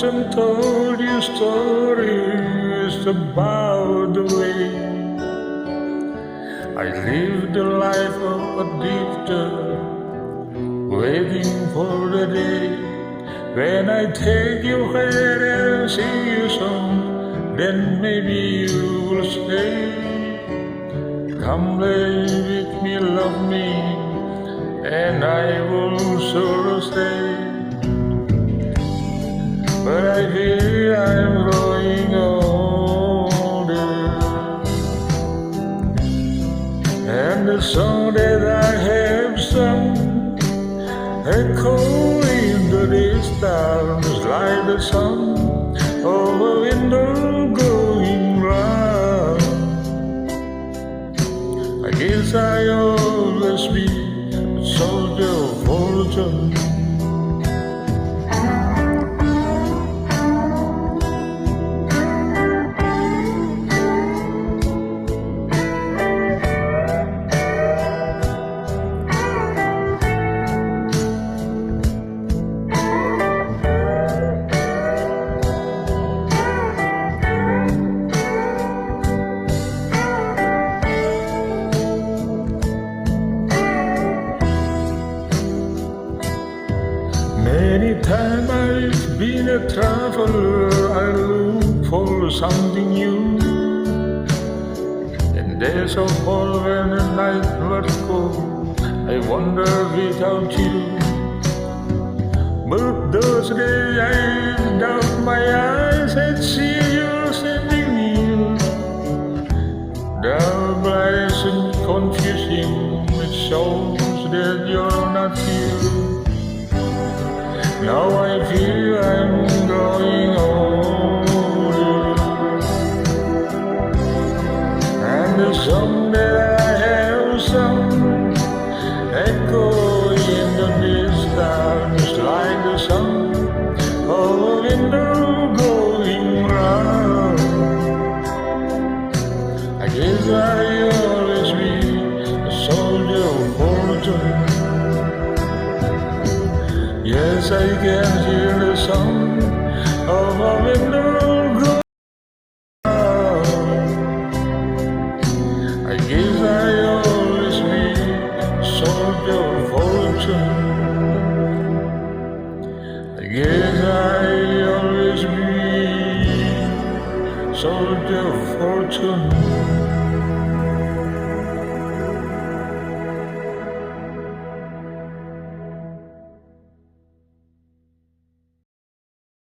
often told you stories about the way I lived the life of a drifter, waiting for the day when I take your hand and sing you song. Then maybe you will say, come play with me, love me, and I will sure stay. But I feel I'm growing older, and the song that I have sung echo in the distance like the sun of a window going round. I guess I always be a soldier of fortune. Many times I've been a traveler, I look for something new. In days of fall when the night was cold, I wander without you. But those days I doubt my eyes and see you standing near. The blind and confusing, it shows that you're not here. Now I feel I'm growing older, and the song that I have sung echo in the distance like the sound of a window going round. I guess I always be a soldier of fortune. Yes, I can hear the sound of a window go round. I guess I always be a soldier of fortune. I guess I always be soldier of fortune.